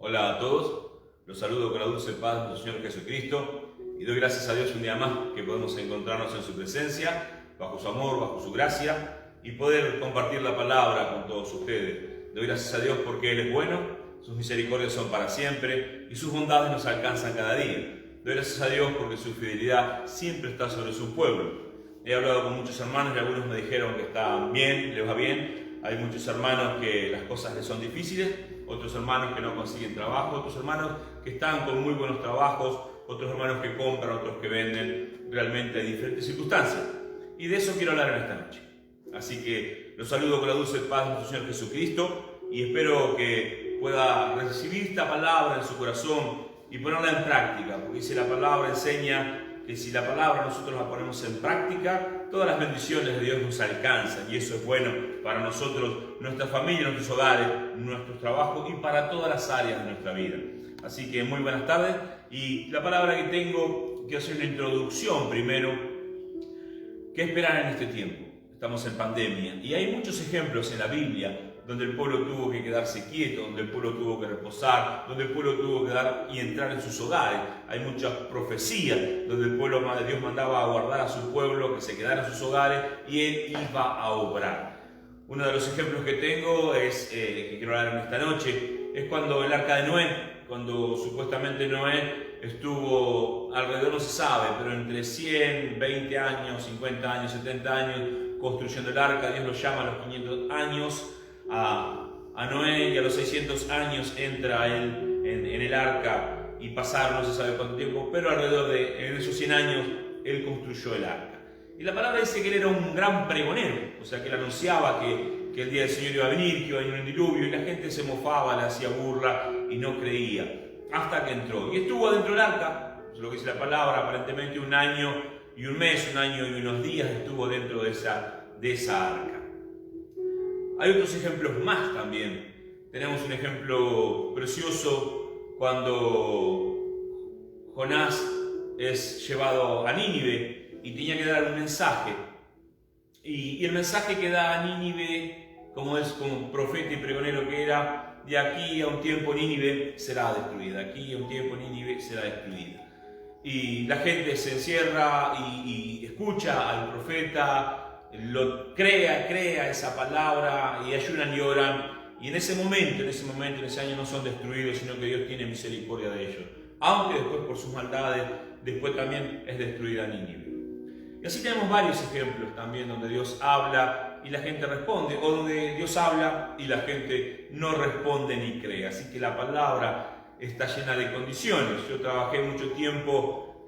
Hola a todos, los saludo con la dulce paz de nuestro Señor Jesucristo y doy gracias a Dios un día más que podemos encontrarnos en su presencia, bajo su amor, bajo su gracia y poder compartir la palabra con todos ustedes. Doy gracias a Dios porque Él es bueno, sus misericordias son para siempre y sus bondades nos alcanzan cada día. Doy gracias a Dios porque su fidelidad siempre está sobre su pueblo. He hablado con muchos hermanos y algunos me dijeron que están bien, les va bien. Hay muchos hermanos que las cosas les son difíciles, otros hermanos que no consiguen trabajo, otros hermanos que están con muy buenos trabajos, otros hermanos que compran, otros que venden. Realmente hay diferentes circunstancias. Y de eso quiero hablar en esta noche. Así que los saludo con la dulce paz de nuestro Señor Jesucristo y espero que pueda recibir esta palabra en su corazón y ponerla en práctica, porque dice la palabra, enseña que si la palabra nosotros la ponemos en práctica, todas las bendiciones de Dios nos alcanzan y eso es bueno para nosotros, nuestra familia, nuestros hogares, nuestros trabajos y para todas las áreas de nuestra vida. Así que muy buenas tardes y la palabra que tengo, quiero hacer una introducción primero. ¿Qué esperar en este tiempo? Estamos en pandemia y hay muchos ejemplos en la Biblia donde el pueblo tuvo que quedarse quieto, donde el pueblo tuvo que reposar, donde el pueblo tuvo que dar y entrar en sus hogares. Hay muchas profecías donde el pueblo de Dios mandaba a guardar a su pueblo, que se quedara en sus hogares y Él iba a obrar. Uno de los ejemplos que tengo es, que quiero hablar en esta noche, es cuando el arca de Noé, cuando supuestamente Noé estuvo alrededor, no se sabe, pero entre 100, 20 años, 50 años, 70 años, construyendo el arca. Dios lo llama a los 500 años a Noé y a los 600 años entra él en el arca y pasaron no se sabe cuánto tiempo, pero alrededor de en esos 100 años él construyó el arca. Y la palabra dice que él era un gran pregonero, o sea que él anunciaba que el día del Señor iba a venir, que iba a venir un diluvio y la gente se mofaba, le hacía burla y no creía, hasta que entró. Y estuvo dentro del arca, es lo que dice la palabra, aparentemente 1 año y un mes, 1 año y unos días estuvo dentro de esa arca. Hay otros ejemplos más también. Tenemos un ejemplo precioso cuando Jonás es llevado a Nínive y tenía que dar un mensaje. Y el mensaje que da a Nínive, como es como profeta y pregonero que era, de aquí a un tiempo Nínive será destruida, aquí a un tiempo Nínive será destruida. Y la gente se encierra y escucha al profeta, lo crea esa palabra y ayunan y oran y en ese momento, en ese año no son destruidos, sino que Dios tiene misericordia de ellos, aunque después por sus maldades después también es destruida Nínive. Y así tenemos varios ejemplos también donde Dios habla y la gente responde, o donde Dios habla y la gente no responde ni cree. Así que la palabra está llena de condiciones. Yo trabajé mucho tiempo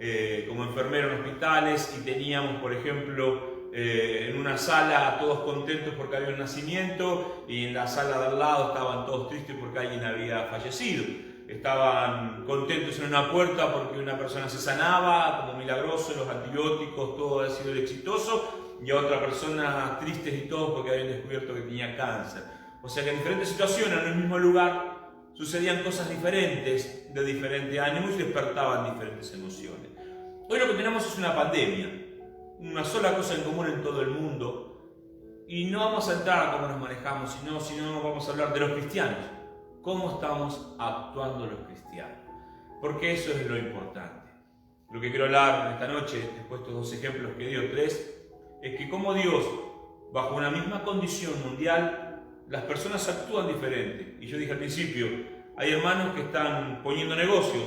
como enfermero en hospitales y teníamos, por ejemplo, en una sala todos contentos porque había un nacimiento y en la sala de al lado estaban todos tristes porque alguien había fallecido. Estaban contentos en una puerta porque una persona se sanaba, como milagroso, los antibióticos, todo había sido exitoso, y a otra persona tristes y todos porque habían descubierto que tenía cáncer. O sea que en diferentes situaciones, en el mismo lugar, sucedían cosas diferentes, de diferente ánimo y despertaban diferentes emociones. Hoy lo que tenemos es una pandemia, una sola cosa en común en todo el mundo, y no vamos a entrar a cómo nos manejamos, sino vamos a hablar de los cristianos. ¿Cómo estamos actuando los cristianos? Porque eso es lo importante. Lo que quiero hablar en esta noche, después de estos 2 ejemplos que dio, 3, es que como Dios, bajo una misma condición mundial, las personas actúan diferente. Y yo dije al principio, hay hermanos que están poniendo negocios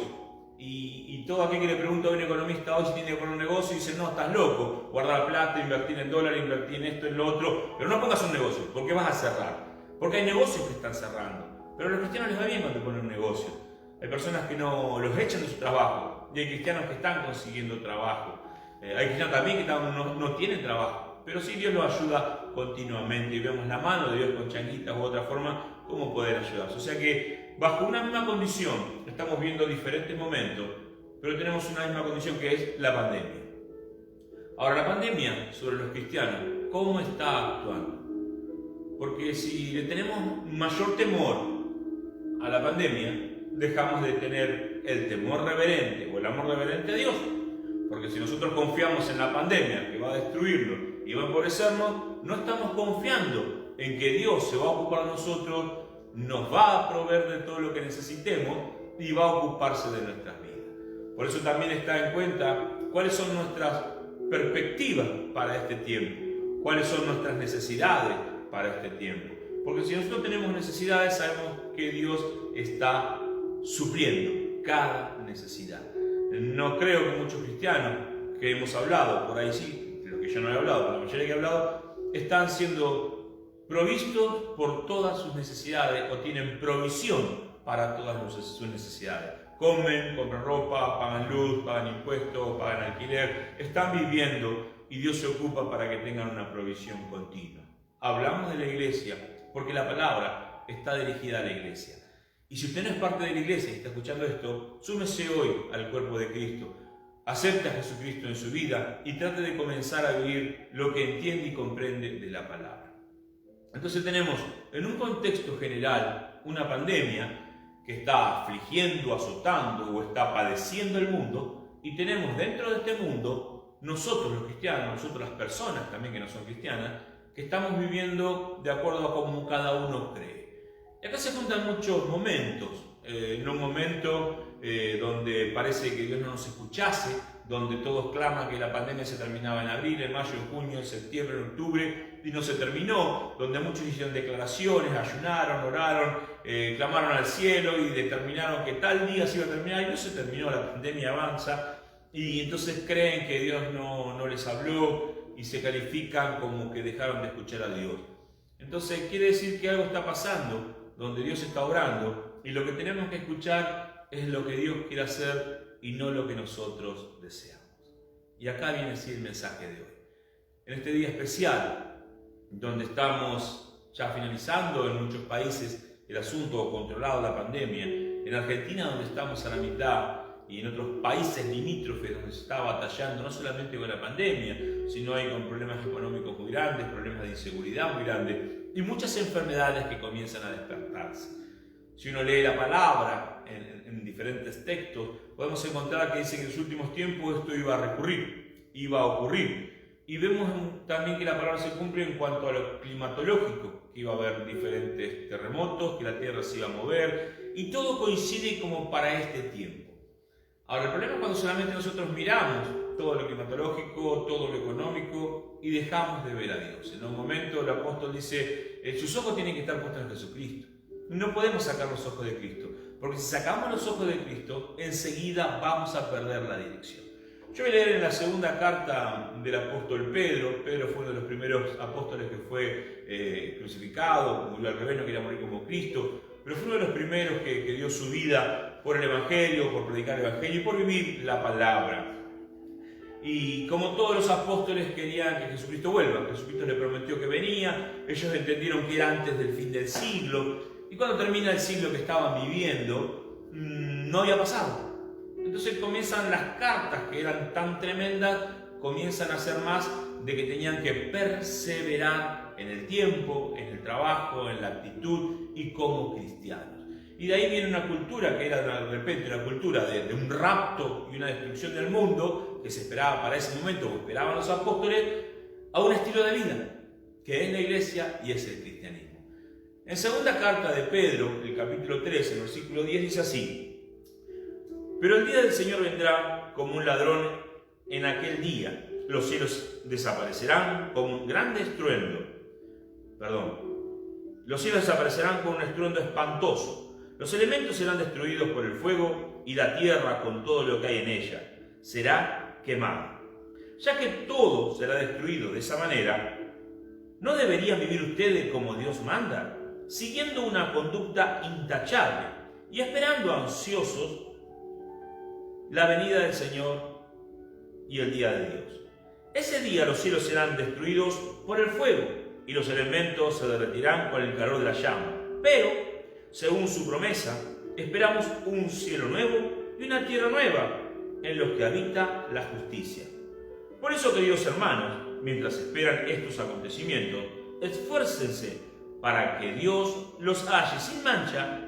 y todo aquel que le pregunta a un economista hoy si tiene que poner un negocio dice, no, estás loco, guardar plata, invertir en dólares, invertir en esto, en lo otro, pero no pongas un negocio, porque vas a cerrar. Porque hay negocios que están cerrando. Pero a los cristianos les va bien cuando ponen un negocio. Hay personas que no los echan de su trabajo y hay cristianos que están consiguiendo trabajo. Hay cristianos también que no tienen trabajo, pero sí Dios los ayuda continuamente y vemos la mano de Dios con changuitas u otra forma cómo poder ayudarse. O sea que bajo una misma condición estamos viendo diferentes momentos, pero tenemos una misma condición que es la pandemia. Ahora la pandemia sobre los cristianos, ¿cómo está actuando? Porque si le tenemos mayor temor a la pandemia, dejamos de tener el temor reverente o el amor reverente a Dios. Porque si nosotros confiamos en la pandemia que va a destruirlo y va a empobrecernos, no estamos confiando en que Dios se va a ocupar de nosotros nos va a proveer de todo lo que necesitemos y va a ocuparse de nuestras vidas. Por eso también está en cuenta cuáles son nuestras perspectivas para este tiempo, cuáles son nuestras necesidades para este tiempo. Porque si nosotros tenemos necesidades, sabemos que Dios está supliendo cada necesidad. No creo que muchos cristianos que hemos hablado, por ahí sí, de los que yo no he hablado, pero la mayoría que he hablado, están siendo provistos por todas sus necesidades o tienen provisión para todas sus necesidades. Comen, compran ropa, pagan luz, pagan impuestos, pagan alquiler, están viviendo y Dios se ocupa para que tengan una provisión continua. Hablamos de la iglesia porque la palabra está dirigida a la iglesia. Y si usted no es parte de la iglesia y está escuchando esto, súmese hoy al cuerpo de Cristo. Acepte a Jesucristo en su vida y trate de comenzar a vivir lo que entiende y comprende de la palabra. Entonces tenemos en un contexto general una pandemia que está afligiendo, azotando o está padeciendo el mundo, y tenemos dentro de este mundo nosotros los cristianos, nosotros las personas también que no son cristianas, que estamos viviendo de acuerdo a cómo cada uno cree. Y acá se juntan muchos momentos, en un momento donde parece que Dios no nos escuchase, donde todos claman que la pandemia se terminaba en abril, en mayo, en junio, en septiembre, en octubre, y no se terminó, donde muchos hicieron declaraciones, ayunaron, oraron, clamaron al cielo y determinaron que tal día se iba a terminar, y no se terminó, la pandemia avanza, y entonces creen que Dios no les habló y se califican como que dejaron de escuchar a Dios. Entonces quiere decir que algo está pasando, donde Dios está obrando, y lo que tenemos que escuchar es lo que Dios quiere hacer y no lo que nosotros deseamos. Y acá viene así el mensaje de hoy. En este día especial, donde estamos ya finalizando en muchos países el asunto controlado de la pandemia, en Argentina donde estamos a la mitad y en otros países limítrofes donde se está batallando no solamente con la pandemia, sino hay con problemas económicos muy grandes, problemas de inseguridad muy grandes y muchas enfermedades que comienzan a despertarse. Si uno lee la palabra en diferentes textos, podemos encontrar que dice que en los últimos tiempos esto iba a ocurrir. Y vemos también que la palabra se cumple en cuanto a lo climatológico, que iba a haber diferentes terremotos, que la tierra se iba a mover, y todo coincide como para este tiempo. Ahora, el problema es cuando solamente nosotros miramos todo lo climatológico, todo lo económico, y dejamos de ver a Dios. En un momento el apóstol dice, sus ojos tienen que estar puestos en Jesucristo. No podemos sacar los ojos de Cristo, porque si sacamos los ojos de Cristo, enseguida vamos a perder la dirección. Yo voy a leer en la segunda carta del apóstol Pedro. Pedro fue uno de los primeros apóstoles que fue crucificado, murió al revés, no quería morir como Cristo, pero fue uno de los primeros que dio su vida por el Evangelio, por predicar el Evangelio y por vivir la palabra. Y como todos los apóstoles querían que Jesucristo vuelva, Jesucristo le prometió que venía, ellos entendieron que era antes del fin del siglo, y cuando termina el siglo que estaban viviendo, no había pasado. Entonces comienzan las cartas que eran tan tremendas, comienzan a ser más de que tenían que perseverar en el tiempo, en el trabajo, en la actitud y como cristianos. Y de ahí viene una cultura que era de repente una cultura de un rapto y una destrucción del mundo que se esperaba para ese momento, o esperaban los apóstoles, a un estilo de vida que es la iglesia y es el cristianismo. En segunda carta de Pedro, el capítulo 13, el versículo 10 dice así: pero el día del Señor vendrá como un ladrón en aquel día. Los cielos desaparecerán con un grande estruendo. Los cielos desaparecerán con un estruendo espantoso. Los elementos serán destruidos por el fuego y la tierra con todo lo que hay en ella será quemada. Ya que todo será destruido de esa manera, ¿no deberían vivir ustedes como Dios manda, siguiendo una conducta intachable y esperando ansiosos la venida del Señor y el día de Dios? Ese día los cielos serán destruidos por el fuego y los elementos se derretirán con el calor de la llama. Pero, según su promesa, esperamos un cielo nuevo y una tierra nueva en los que habita la justicia. Por eso, queridos hermanos, mientras esperan estos acontecimientos, esfuércense para que Dios los halle sin mancha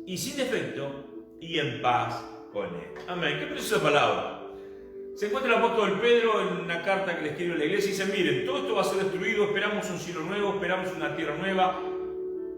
y sin defecto y en paz con Él. Amén. ¿Qué preciosa palabra? Se encuentra el apóstol Pedro en una carta que le escribe a la iglesia y dice: miren, todo esto va a ser destruido, esperamos un cielo nuevo, esperamos una tierra nueva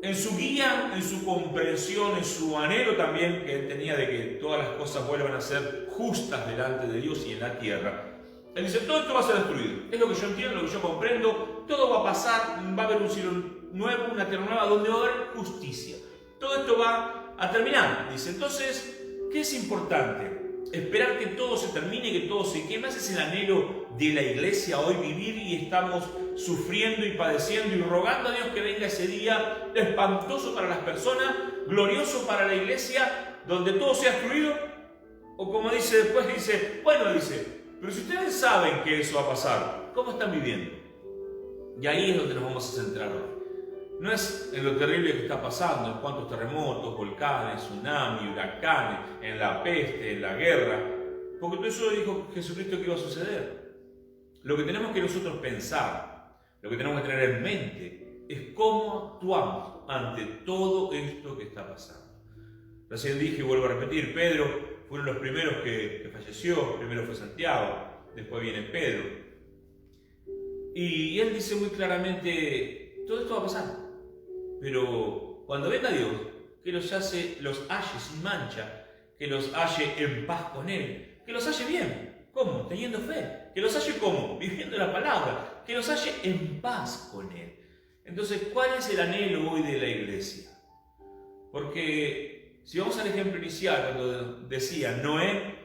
en su guía, en su comprensión, en su anhelo también que él tenía de que todas las cosas vuelvan a ser justas delante de Dios y en la tierra, él dice, todo esto va a ser destruido. Es lo que yo entiendo, lo que yo comprendo. Todo va a pasar, va a haber un cielo nuevo, una tierra nueva, donde va a haber justicia. Todo esto va a terminar. Dice, entonces, ¿qué es importante? Esperar que todo se termine, que todo se queme. Ese es el anhelo de la iglesia hoy, vivir, y estamos sufriendo y padeciendo y rogando a Dios que venga ese día espantoso para las personas, glorioso para la iglesia, donde todo sea destruido. O como dice después, dice, pero si ustedes saben que eso va a pasar, ¿cómo están viviendo? Y ahí es donde nos vamos a centrar hoy. No es en lo terrible que está pasando, en cuantos terremotos, volcanes, tsunamis, huracanes, en la peste, en la guerra, porque todo eso dijo Jesucristo que iba a suceder. Lo que tenemos que nosotros pensar, lo que tenemos que tener en mente, es cómo actuamos ante todo esto que está pasando. Recién dije y vuelvo a repetir, Pedro fueron los primeros que falleció. Primero fue Santiago, después viene Pedro. Y él dice muy claramente, todo esto va a pasar. Pero cuando venga Dios, que los halle sin mancha, que los halle en paz con Él, que los halle bien. ¿Cómo? Teniendo fe. Que los halle ¿cómo? Viviendo la palabra. Que los halle en paz con Él. Entonces, ¿cuál es el anhelo hoy de la iglesia? Porque si vamos al ejemplo inicial, cuando decía Noé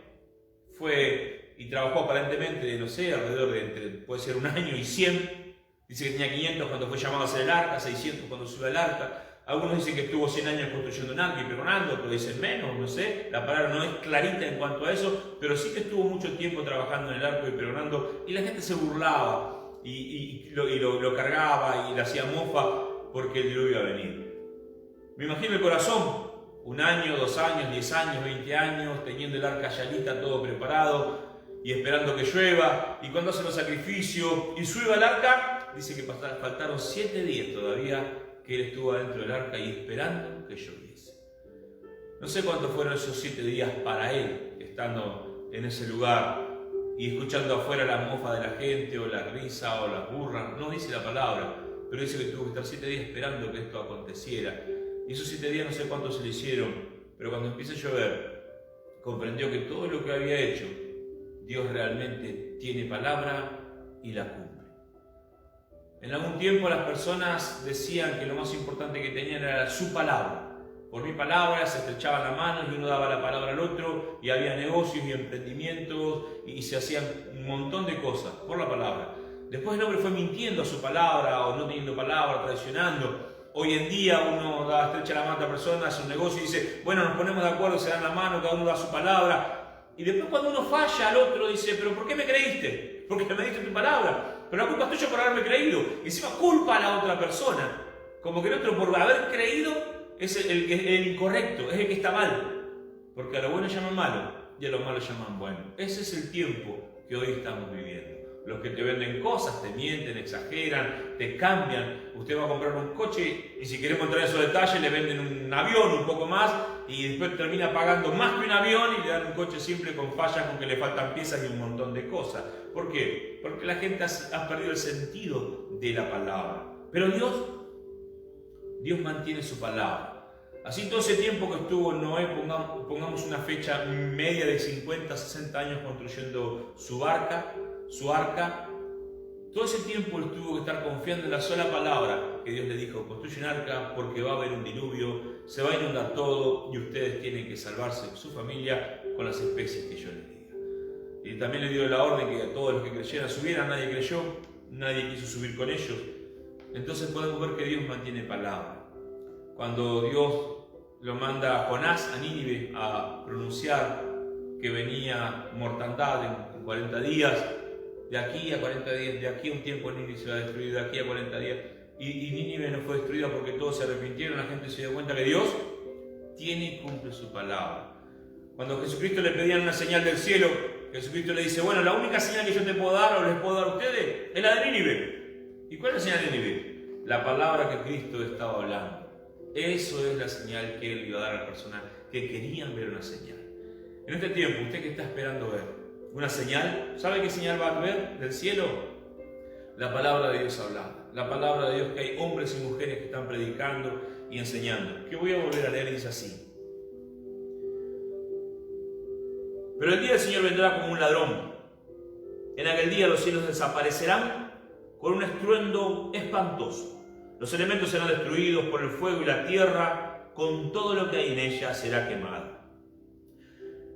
fue y trabajó aparentemente, no sé, alrededor de puede ser 1 año y 100. Dice que tenía 500 cuando fue llamado a hacer el arca, 600 cuando subió al arca. Algunos dicen que estuvo 100 años construyendo un arca y pregonando, otros dicen menos, no sé. La palabra no es clarita en cuanto a eso, pero sí que estuvo mucho tiempo trabajando en el arca y pregonando. Y la gente se burlaba y lo cargaba y le hacía mofa porque el diluvio iba a venir. Me imagino el corazón, 1 año, 2 años, 10 años, 20 años, teniendo el arca ya lista, todo preparado y esperando que llueva. Y cuando hacen los sacrificios y sube al arca, dice que faltaron 7 días todavía que él estuvo adentro del arca y esperando que lloviese. No sé cuántos fueron esos 7 días para él, estando en ese lugar y escuchando afuera la mofa de la gente, o la risa, o las burras. No dice la palabra, pero dice que tuvo que estar 7 días esperando que esto aconteciera. Y esos 7 días no sé cuántos se le hicieron, pero cuando empieza a llover, comprendió que todo lo que había hecho, Dios realmente tiene palabra y la cumple. En algún tiempo las personas decían que lo más importante que tenían era su palabra. Por mi palabra se estrechaban la mano y uno daba la palabra al otro, y había negocios y emprendimientos y se hacían un montón de cosas por la palabra. Después el hombre fue mintiendo a su palabra o no teniendo palabra, traicionando. Hoy en día uno estrecha la mano a otra persona, hace un negocio y dice, bueno, nos ponemos de acuerdo, se dan la mano, cada uno da su palabra. Y después cuando uno falla al otro dice, pero ¿por qué me creíste? Porque me diste tu palabra. Pero la culpa es tuya por haberme creído. Y encima culpa a la otra persona. Como que el otro por haber creído es el incorrecto, es el que está mal. Porque a lo bueno llaman malo y a lo malo llaman bueno. Ese es el tiempo que hoy estamos viviendo. Los que te venden cosas, te mienten, exageran, te cambian. Usted va a comprar un coche y si queremos entrar en esos detalles le venden un avión un poco más y después termina pagando más que un avión y le dan un coche simple con fallas, con que le faltan piezas y un montón de cosas. ¿Por qué? Porque la gente ha perdido el sentido de la palabra. Pero Dios mantiene su palabra. Así todo ese tiempo que estuvo Noé, pongamos una fecha media de 50, 60 años construyendo su arca, todo ese tiempo él tuvo que estar confiando en la sola palabra que Dios le dijo, construye un arca porque va a haber un diluvio, se va a inundar todo y ustedes tienen que salvarse, su familia, con las especies que yo les diga. Y también le dio la orden que a todos los que creyeran subieran, nadie creyó, nadie quiso subir con ellos. Entonces podemos ver que Dios mantiene palabra. Cuando Dios lo manda a Jonás a Nínive a pronunciar que venía mortandad en 40 días, de aquí a 40 días, de aquí a un tiempo Nínive se va a destruir, de aquí a 40 días. Y Nínive no fue destruida porque todos se arrepintieron, la gente se dio cuenta que Dios tiene y cumple su palabra. Cuando Jesucristo le pedían una señal del cielo, Jesucristo le dice, bueno, la única señal que yo te puedo dar o les puedo dar a ustedes es la de Nínive. ¿Y cuál es la señal de Nínive? La palabra que Cristo estaba hablando. Eso es la señal que Él iba a dar a la persona que querían ver una señal. En este tiempo, usted que está esperando ver una señal, ¿sabe qué señal va a ver del cielo? La palabra de Dios hablando. La palabra de Dios, que hay hombres y mujeres que están predicando y enseñando. Que voy a volver a leer y dice así. Pero el día del Señor vendrá como un ladrón. En aquel día los cielos desaparecerán con un estruendo espantoso. Los elementos serán destruidos por el fuego y la tierra, con todo lo que hay en ella será quemada.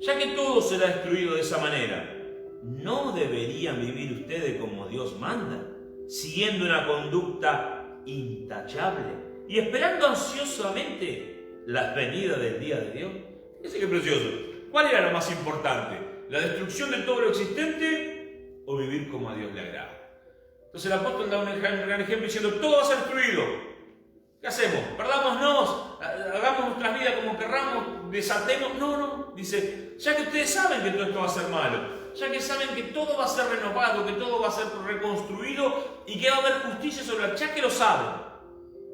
Ya que todo será destruido de esa manera, ¿no deberían vivir ustedes como Dios manda, siguiendo una conducta intachable y esperando ansiosamente la venida del día de Dios? Fíjense qué precioso. ¿Cuál era lo más importante? ¿La destrucción de todo lo existente o vivir como a Dios le agrada? Entonces el apóstol da un gran ejemplo diciendo, todo va a ser destruido. ¿Qué hacemos? Perdámonos, hagamos nuestras vidas como querramos, desatemos. No. Dice, ya que ustedes saben que todo esto va a ser malo, ya que saben que todo va a ser renovado, que todo va a ser reconstruido y que va a haber justicia sobre la... Ya que lo saben,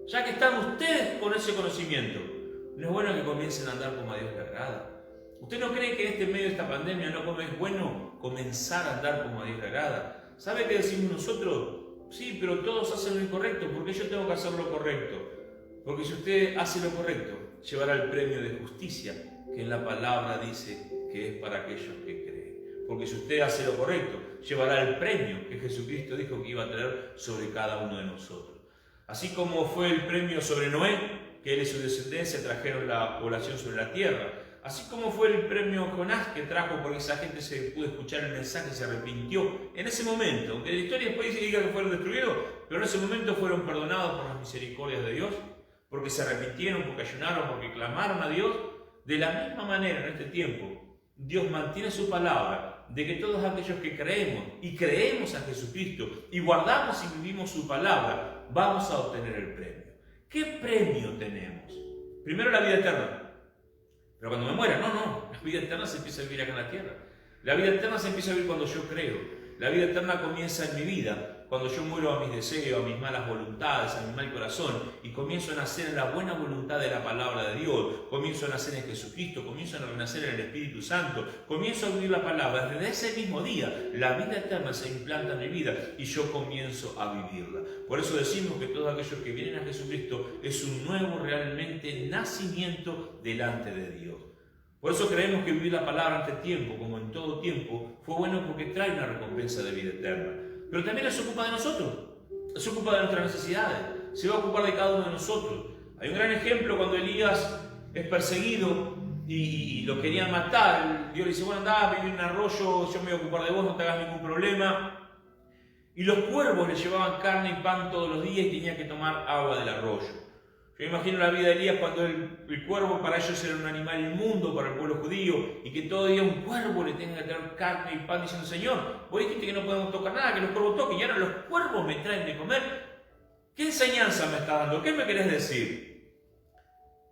ya que están ustedes con ese conocimiento, no es bueno que comiencen a andar como a Dios le agrada. ¿Usted no cree que en este medio de esta pandemia no es bueno comenzar a andar como a Dios le agrada? ¿Sabe qué decimos nosotros? Sí, pero todos hacen lo incorrecto. ¿Por qué yo tengo que hacer lo correcto? Porque si usted hace lo correcto, llevará el premio de justicia, que en la palabra dice que es para aquellos que creen. Porque si usted hace lo correcto, llevará el premio que Jesucristo dijo que iba a traer sobre cada uno de nosotros. Así como fue el premio sobre Noé, que él y su descendencia trajeron la población sobre la tierra. Así como fue el premio Jonás que trajo porque esa gente se pudo escuchar el mensaje y se arrepintió en ese momento. Aunque la historia después diga que fueron destruidos, pero en ese momento fueron perdonados por las misericordias de Dios, porque se arrepintieron, porque ayunaron, porque clamaron a Dios. De la misma manera en este tiempo, Dios mantiene su palabra de que todos aquellos que creemos y creemos a Jesucristo y guardamos y vivimos su palabra, vamos a obtener el premio. ¿Qué premio tenemos? Primero la vida eterna. Pero cuando me muera, no, la vida eterna se empieza a vivir acá en la tierra. La vida eterna se empieza a vivir cuando yo creo. La vida eterna comienza en mi vida, cuando yo muero a mis deseos, a mis malas voluntades, a mi mal corazón, y comienzo a nacer en la buena voluntad de la palabra de Dios, comienzo a nacer en Jesucristo, comienzo a renacer en el Espíritu Santo, comienzo a vivir la palabra. Desde ese mismo día, la vida eterna se implanta en mi vida y yo comienzo a vivirla. Por eso decimos que todos aquellos que vienen a Jesucristo es un nuevo realmente nacimiento delante de Dios. Por eso creemos que vivir la palabra en este tiempo, como en todo tiempo, fue bueno porque trae una recompensa de vida eterna. Pero también se ocupa de nosotros, se ocupa de nuestras necesidades, se va a ocupar de cada uno de nosotros. Hay un gran ejemplo cuando Elías es perseguido y lo querían matar. Dios le dice, bueno, andá, viví en un arroyo, yo me voy a ocupar de vos, no te hagas ningún problema. Y los cuervos le llevaban carne y pan todos los días y tenía que tomar agua del arroyo. Yo imagino la vida de Elías cuando el cuervo para ellos era un animal inmundo para el pueblo judío y que todo día un cuervo le tenga que traer carne y pan diciendo, Señor, vos dijiste que no podemos tocar nada, que los cuervos toquen y ahora los cuervos me traen de comer. ¿Qué enseñanza me está dando? ¿Qué me querés decir?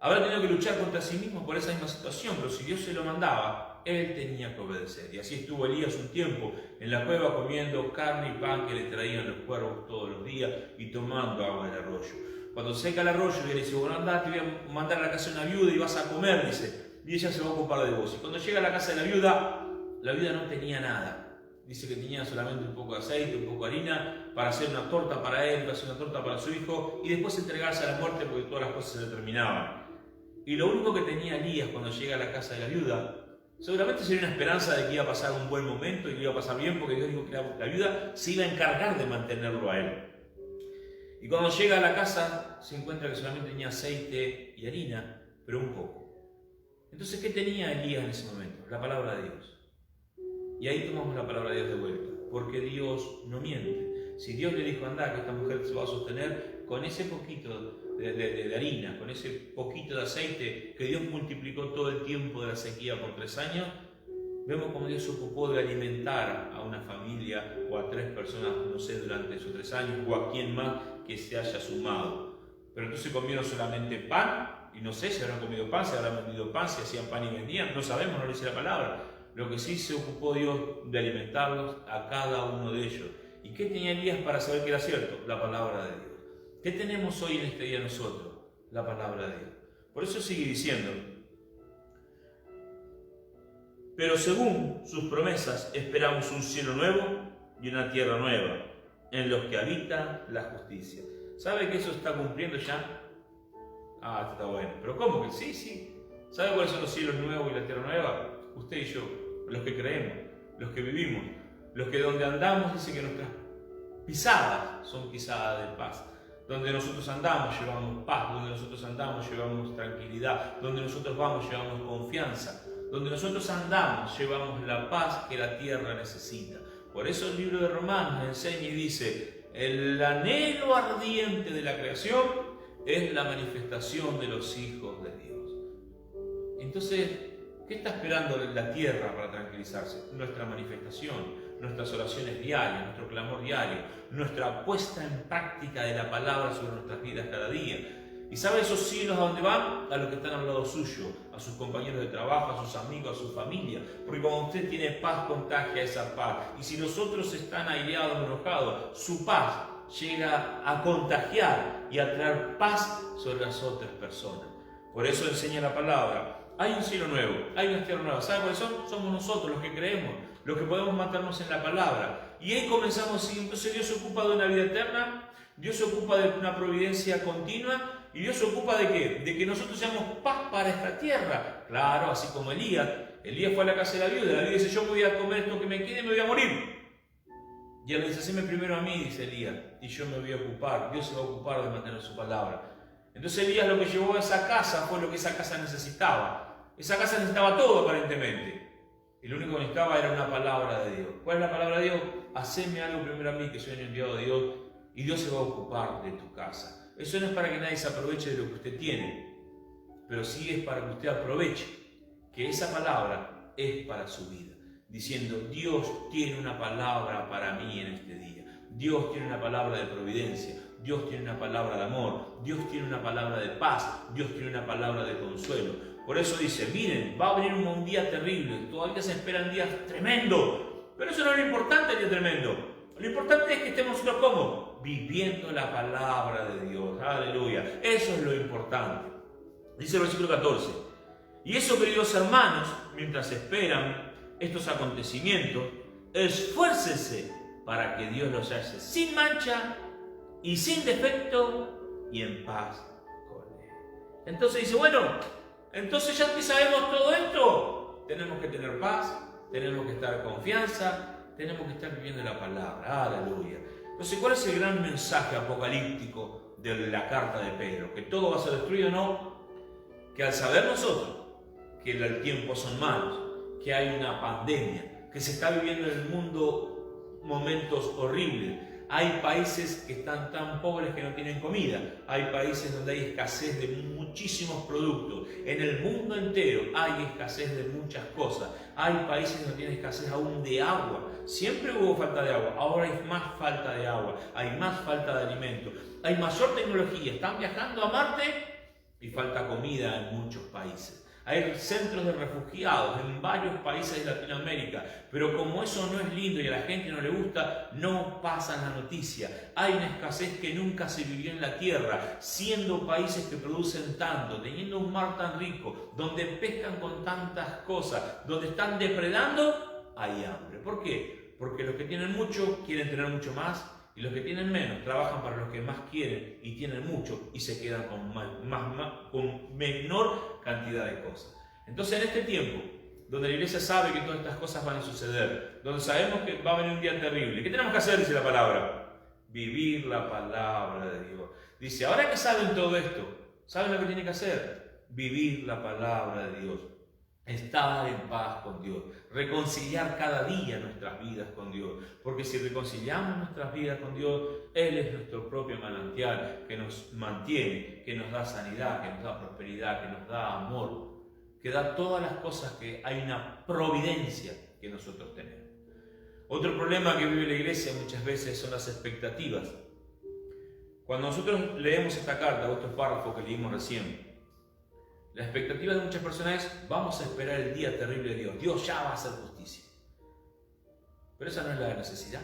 Habrá tenido que luchar contra sí mismo por esa misma situación, pero si Dios se lo mandaba, él tenía que obedecer. Y así estuvo Elías un tiempo en la cueva comiendo carne y pan que le traían los cuervos todos los días y tomando agua del arroyo. Cuando seca el arroyo, le dice, bueno, anda, te voy a mandar a la casa de una viuda y vas a comer, dice, y ella se va a ocupar de vos. Y cuando llega a la casa de la viuda no tenía nada. Dice que tenía solamente un poco de aceite, un poco de harina, para hacer una torta para él, para hacer una torta para su hijo, y después entregarse a la muerte porque todas las cosas se le terminaban. Y lo único que tenía Elías cuando llega a la casa de la viuda, seguramente sería una esperanza de que iba a pasar un buen momento y que iba a pasar bien, porque Dios dijo que la viuda se iba a encargar de mantenerlo a él. Y cuando llega a la casa se encuentra que solamente tenía aceite y harina, pero un poco. Entonces, ¿qué tenía Elías en ese momento? La palabra de Dios. Y ahí tomamos la palabra de Dios de vuelta, porque Dios no miente. Si Dios le dijo, anda, que esta mujer se va a sostener con ese poquito de harina, con ese poquito de aceite que Dios multiplicó todo el tiempo de la sequía por 3 años, vemos cómo Dios se ocupó de alimentar a una familia o a 3 personas, no sé, durante esos 3 años, o a quien más que se haya sumado. Pero entonces comieron solamente pan, y no sé si habrán comido pan, si habrán vendido pan, si hacían pan y vendían, no sabemos, no dice la palabra. Lo que sí se ocupó Dios de alimentarlos a cada uno de ellos. ¿Y qué tenía Elías para saber que era cierto? La palabra de Dios. ¿Qué tenemos hoy en este día nosotros? La palabra de Dios. Por eso sigue diciendo, pero según sus promesas esperamos un cielo nuevo y una tierra nueva, en los que habita la justicia. ¿Sabe que eso está cumpliendo ya? Ah, esto está bueno. ¿Pero cómo que sí? Sí. ¿Sabe cuáles son los cielos nuevos y la tierra nueva? Usted y yo, los que creemos, los que vivimos, los que donde andamos dice que nuestras pisadas son pisadas de paz. Donde nosotros andamos llevamos paz, donde nosotros andamos llevamos tranquilidad, donde nosotros vamos llevamos confianza, donde nosotros andamos llevamos la paz que la tierra necesita. Por eso el libro de Romanos enseña y dice, el anhelo ardiente de la creación es la manifestación de los hijos de Dios. Entonces, ¿qué está esperando la tierra para tranquilizarse? Nuestra manifestación, nuestras oraciones diarias, nuestro clamor diario, nuestra puesta en práctica de la palabra sobre nuestras vidas cada día. ¿Y sabe esos cielos a dónde van? A los que están al lado suyo, a sus compañeros de trabajo, a sus amigos, a su familia. Porque cuando usted tiene paz, contagia esa paz. Y si los otros están aireados, enojados, su paz llega a contagiar y a traer paz sobre las otras personas. Por eso enseña la palabra. Hay un cielo nuevo, hay una tierra nueva. ¿Sabe cuáles son? Somos nosotros los que creemos, los que podemos mantenernos en la palabra. Y ahí comenzamos así. Entonces Dios se ocupa de una vida eterna, Dios se ocupa de una providencia continua. ¿Y Dios se ocupa de qué? De que nosotros seamos paz para esta tierra. Claro, así como Elías. Elías fue a la casa de la viuda. La viuda dice, yo voy a comer esto que me quede y me voy a morir. Y él dice, haceme primero a mí, dice Elías, y yo me voy a ocupar. Dios se va a ocupar de mantener su palabra. Entonces Elías lo que llevó a esa casa fue lo que esa casa necesitaba. Esa casa necesitaba todo aparentemente. Y lo único que necesitaba era una palabra de Dios. ¿Cuál es la palabra de Dios? Haceme algo primero a mí, que soy el enviado de Dios, y Dios se va a ocupar de tu casa. Eso no es para que nadie se aproveche de lo que usted tiene, pero sí es para que usted aproveche que esa palabra es para su vida, diciendo, Dios tiene una palabra para mí en este día, Dios tiene una palabra de providencia, Dios tiene una palabra de amor, Dios tiene una palabra de paz, Dios tiene una palabra de consuelo. Por eso dice, miren, va a venir un día terrible, todavía se esperan días tremendos, pero eso no es lo importante, el día tremendo. Lo importante es que estemos nosotros como viviendo la palabra de Dios. Aleluya. Eso es lo importante. Dice el versículo 14. Y eso, queridos hermanos, mientras esperan estos acontecimientos, esfuércense para que Dios los hace sin mancha y sin defecto y en paz con Él. Entonces dice, bueno, entonces ya que sabemos todo esto, tenemos que tener paz, tenemos que estar en confianza, tenemos que estar viviendo la palabra. Aleluya. Entonces, ¿cuál es el gran mensaje apocalíptico de la carta de Pedro? ¿Que todo va a ser destruido? No. Que al saber nosotros que el tiempo son malos, que hay una pandemia, que se está viviendo en el mundo momentos horribles, hay países que están tan pobres que no tienen comida, hay países donde hay escasez de muchísimos productos, en el mundo entero hay escasez de muchas cosas, hay países donde tienen escasez aún de agua, siempre hubo falta de agua, ahora hay más falta de agua, hay más falta de alimentos, hay mayor tecnología, están viajando a Marte y falta comida en muchos países. Hay centros de refugiados en varios países de Latinoamérica, pero como eso no es lindo y a la gente no le gusta, no pasan la noticia. Hay una escasez que nunca se vivió en la tierra, siendo países que producen tanto, teniendo un mar tan rico, donde pescan con tantas cosas, donde están depredando, hay hambre. ¿Por qué? Porque los que tienen mucho quieren tener mucho más, y los que tienen menos trabajan para los que más quieren y tienen mucho y se quedan con menor cantidad de cosas. Entonces, en este tiempo, donde la iglesia sabe que todas estas cosas van a suceder, donde sabemos que va a venir un día terrible, ¿qué tenemos que hacer? Dice la palabra. Vivir la palabra de Dios. Dice, ahora que saben todo esto, ¿saben lo que tienen que hacer? Vivir la palabra de Dios. Estar en paz con Dios, reconciliar cada día nuestras vidas con Dios, porque si reconciliamos nuestras vidas con Dios, Él es nuestro propio manantial que nos mantiene, que nos da sanidad, que nos da prosperidad, que nos da amor, que da todas las cosas, que hay una providencia que nosotros tenemos. Otro problema que vive la iglesia muchas veces son las expectativas. Cuando nosotros leemos esta carta o estos párrafos que leímos recién, la expectativa de muchas personas es, vamos a esperar el día terrible de Dios. Dios ya va a hacer justicia. Pero esa no es la necesidad.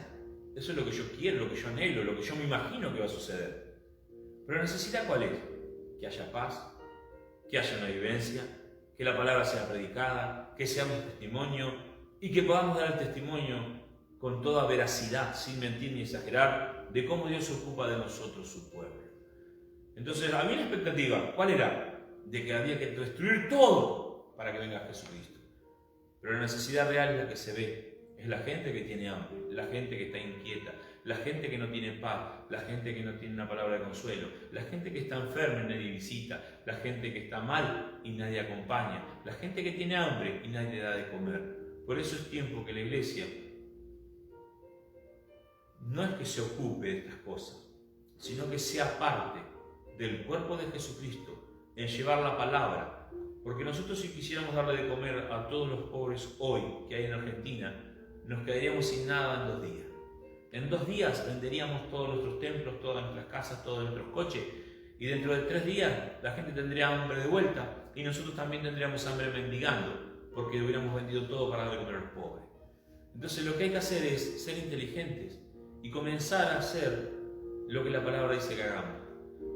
Eso es lo que yo quiero, lo que yo anhelo, lo que yo me imagino que va a suceder. Pero la necesidad, ¿cuál es? Que haya paz, que haya una vivencia, que la palabra sea predicada, que seamos testimonio y que podamos dar el testimonio con toda veracidad, sin mentir ni exagerar, de cómo Dios se ocupa de nosotros, su pueblo. Entonces había una expectativa. ¿Cuál era? De que había que destruir todo para que venga Jesucristo. Pero la necesidad real es la que se ve. Es la gente que tiene hambre, la gente que está inquieta, la gente que no tiene paz, la gente que no tiene una palabra de consuelo, la gente que está enferma y nadie visita, la gente que está mal y nadie acompaña, la gente que tiene hambre y nadie le da de comer. Por eso es tiempo que la iglesia no es que se ocupe de estas cosas, sino que sea parte del cuerpo de Jesucristo en llevar la palabra. Porque nosotros, si quisiéramos darle de comer a todos los pobres hoy que hay en Argentina, nos quedaríamos sin nada en 2 días. En 2 días venderíamos todos nuestros templos, todas nuestras casas, todos nuestros coches, y dentro de 3 días la gente tendría hambre de vuelta y nosotros también tendríamos hambre mendigando, porque hubiéramos vendido todo para darle de comer a los pobres. Entonces lo que hay que hacer es ser inteligentes y comenzar a hacer lo que la palabra dice que hagamos.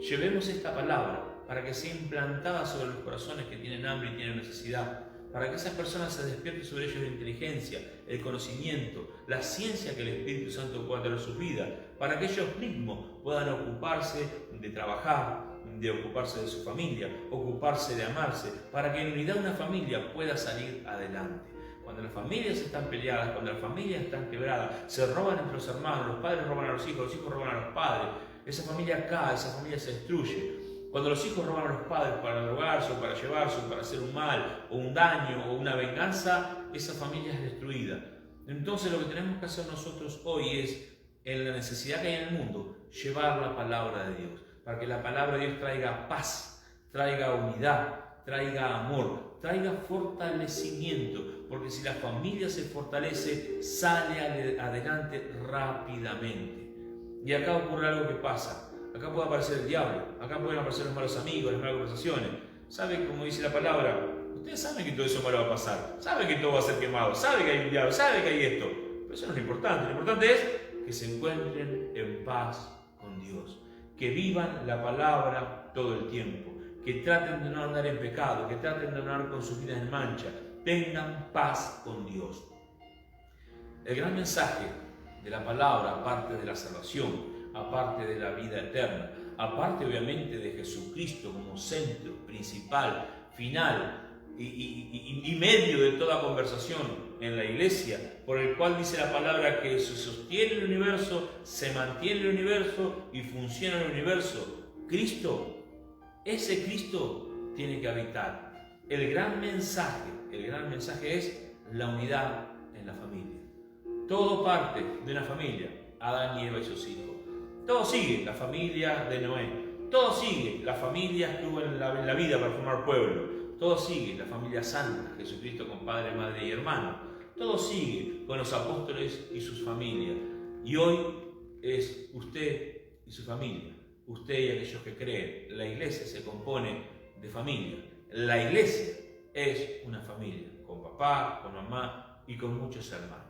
Llevemos esta palabra para que sea implantada sobre los corazones que tienen hambre y tienen necesidad, para que esas personas se despierten sobre ellos la inteligencia, el conocimiento, la ciencia que el Espíritu Santo pueda traer a sus vidas, para que ellos mismos puedan ocuparse de trabajar, de ocuparse de su familia, ocuparse de amarse, para que en unidad una familia pueda salir adelante. Cuando las familias están peleadas, cuando las familias están quebradas, se roban entre los hermanos, los padres roban a los hijos roban a los padres, esa familia cae, esa familia se destruye. Cuando los hijos roban a los padres para drogarse, o para llevarse, o para hacer un mal, o un daño, o una venganza, esa familia es destruida. Entonces lo que tenemos que hacer nosotros hoy es, en la necesidad que hay en el mundo, llevar la palabra de Dios, para que la palabra de Dios traiga paz, traiga unidad, traiga amor, traiga fortalecimiento, porque si la familia se fortalece, sale adelante rápidamente. Y acá ocurre algo que pasa. Acá puede aparecer el diablo, acá pueden aparecer los malos amigos, las malas conversaciones. ¿Saben cómo dice la palabra? Ustedes saben que todo eso malo va a pasar, saben que todo va a ser quemado, saben que hay un diablo, saben que hay esto. Pero eso no es lo importante es que se encuentren en paz con Dios, que vivan la palabra todo el tiempo, que traten de no andar en pecado, que traten de no andar con sus vidas en mancha, tengan paz con Dios. El gran mensaje de la palabra, aparte de la salvación, aparte de la vida eterna, aparte obviamente de Jesucristo como centro principal, final y medio de toda conversación en la iglesia, por el cual dice la palabra que se sostiene el universo, se mantiene el universo y funciona el universo. Cristo, ese Cristo tiene que habitar. El gran mensaje es la unidad en la familia. Todo parte de una familia, Adán y Eva y sus hijos. Todo sigue, la familia de Noé. Todo sigue, la familia que hubo en la vida para formar pueblo. Todo sigue, la familia santa, Jesucristo con padre, madre y hermano. Todo sigue con los apóstoles y sus familias. Y hoy es usted y su familia, usted y aquellos que creen. La iglesia se compone de familia. La iglesia es una familia, con papá, con mamá y con muchos hermanos.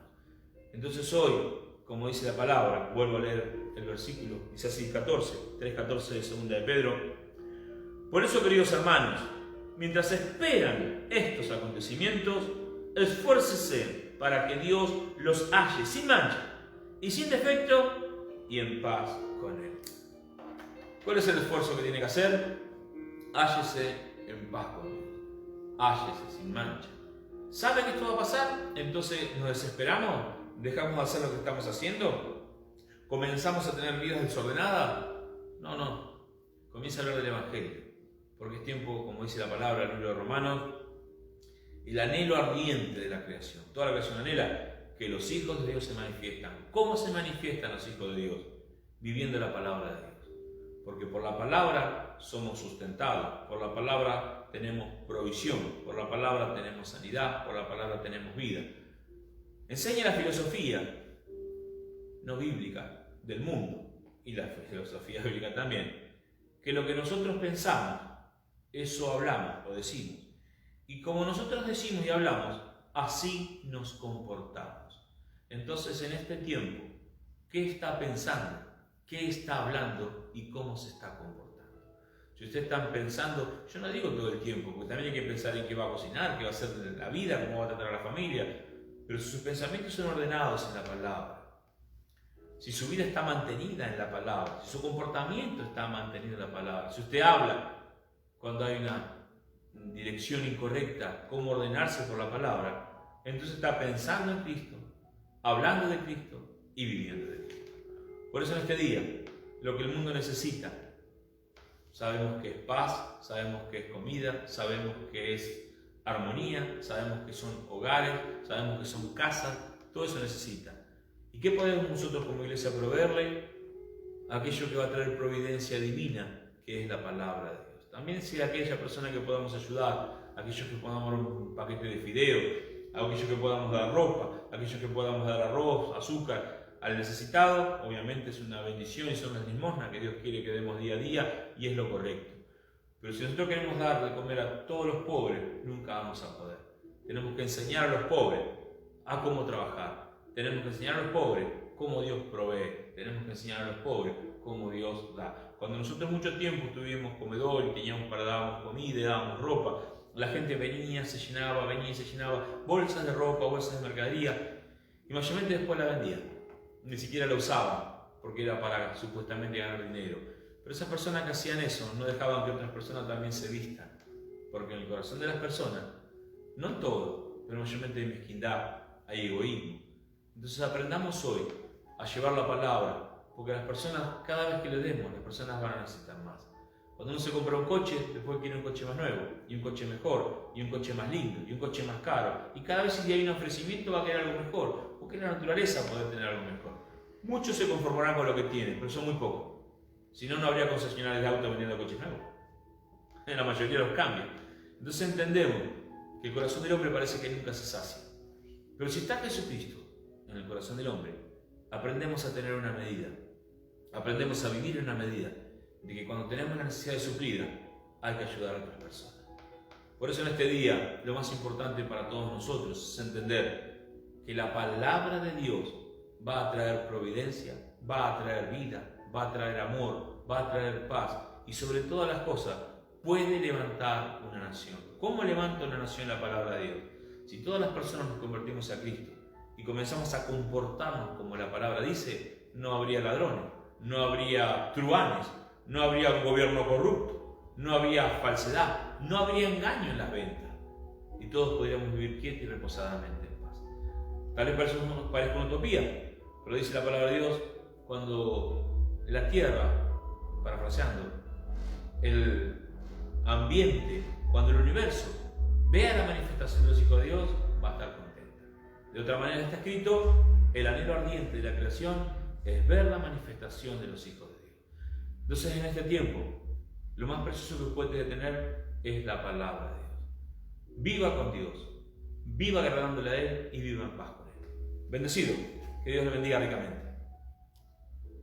Entonces hoy, como dice la palabra, vuelvo a leer el versículo, dice así, 3:14 de 2 de Pedro. Por eso, queridos hermanos, mientras esperan estos acontecimientos, esfuércese para que Dios los halle sin mancha y sin defecto y en paz con Él. ¿Cuál es el esfuerzo que tiene que hacer? Hállese en paz con Dios, hállese sin mancha. ¿Sabe que esto va a pasar? Entonces nos desesperamos, dejamos de hacer lo que estamos haciendo. ¿Comenzamos a tener vidas desordenadas? No. Comienza a hablar del Evangelio. Porque es tiempo, como dice la palabra en el libro de Romanos, el anhelo ardiente de la creación. Toda la creación anhela que los hijos de Dios se manifiestan. ¿Cómo se manifiestan los hijos de Dios? Viviendo la palabra de Dios. Porque por la palabra somos sustentados. Por la palabra tenemos provisión. Por la palabra tenemos sanidad. Por la palabra tenemos vida. Enseña la filosofía no bíblica del mundo y la filosofía bíblica también, que lo que nosotros pensamos, eso hablamos o decimos. Y como nosotros decimos y hablamos, así nos comportamos. Entonces, en este tiempo, ¿qué está pensando? ¿Qué está hablando? ¿Y cómo se está comportando? Si ustedes están pensando, yo no digo todo el tiempo, porque también hay que pensar en qué va a cocinar, qué va a hacer de la vida, cómo va a tratar a la familia, pero si sus pensamientos son ordenados en la palabra, si su vida está mantenida en la palabra, si su comportamiento está mantenido en la palabra, si usted habla cuando hay una dirección incorrecta, cómo ordenarse por la palabra, entonces está pensando en Cristo, hablando de Cristo y viviendo de Cristo. Por eso en este día, lo que el mundo necesita, sabemos que es paz, sabemos que es comida, sabemos que es armonía, sabemos que son hogares, sabemos que son casas, todo eso necesita. ¿Y qué podemos nosotros como iglesia proveerle? Aquello que va a traer providencia divina, que es la palabra de Dios. También si aquella persona que podamos ayudar, aquellos que podamos dar un paquete de fideo, aquellos que podamos dar ropa, aquellos que podamos dar arroz, azúcar al necesitado, obviamente es una bendición y son las limosnas que Dios quiere que demos día a día y es lo correcto. Pero si nosotros queremos dar de comer a todos los pobres, nunca vamos a poder. Tenemos que enseñar a los pobres a cómo trabajar. Tenemos que enseñar a los pobres cómo Dios provee. Tenemos que enseñar a los pobres cómo Dios da. Cuando nosotros mucho tiempo tuvimos comedor y teníamos para dábamos comida, dábamos ropa, la gente venía y se llenaba, bolsas de ropa, bolsas de mercadería, y mayormente después la vendía. Ni siquiera la usaban, porque era para supuestamente ganar dinero. Pero esas personas que hacían eso no dejaban que otras personas también se vistan, porque en el corazón de las personas, no en todo, pero mayormente hay mezquindad, hay egoísmo. Entonces aprendamos hoy a llevar la palabra, porque las personas, cada vez que le demos, las personas van a necesitar más. Cuando uno se compra un coche, después quiere un coche más nuevo, y un coche mejor, y un coche más lindo, y un coche más caro. Y cada vez que hay un ofrecimiento va a querer algo mejor, porque es la naturaleza poder tener algo mejor. Muchos se conformarán con lo que tienen, pero son muy pocos. Si no, no habría concesionarios de auto vendiendo coches nuevos. En la mayoría los cambian. Entonces entendemos que el corazón del hombre parece que nunca se sacia. Pero si está Jesucristo en el corazón del hombre, aprendemos a tener una medida. Aprendemos a vivir en una medida de que cuando tenemos la necesidad de suplida, hay que ayudar a otras personas. Por eso en este día, lo más importante para todos nosotros es entender que la palabra de Dios va a traer providencia, va a traer vida, va a traer amor, va a traer paz y sobre todas las cosas puede levantar una nación. ¿Cómo levanta una nación la palabra de Dios? Si todas las personas nos convertimos a Cristo y comenzamos a comportarnos como la palabra dice, no habría ladrones, no habría truhanes, no habría un gobierno corrupto, no habría falsedad, no habría engaño en las ventas y todos podríamos vivir quietos y reposadamente en paz. Tal vez parezca una utopía, pero dice la palabra de Dios, cuando la tierra, parafraseando, el ambiente, cuando el universo vea la manifestación de los hijos de Dios, va a estar contenta. De otra manera está escrito, el anhelo ardiente de la creación es ver la manifestación de los hijos de Dios. Entonces en este tiempo, lo más precioso que puede tener es la palabra de Dios. Viva con Dios, viva agradándole a Él y viva en paz con Él. Bendecido, que Dios le bendiga ricamente.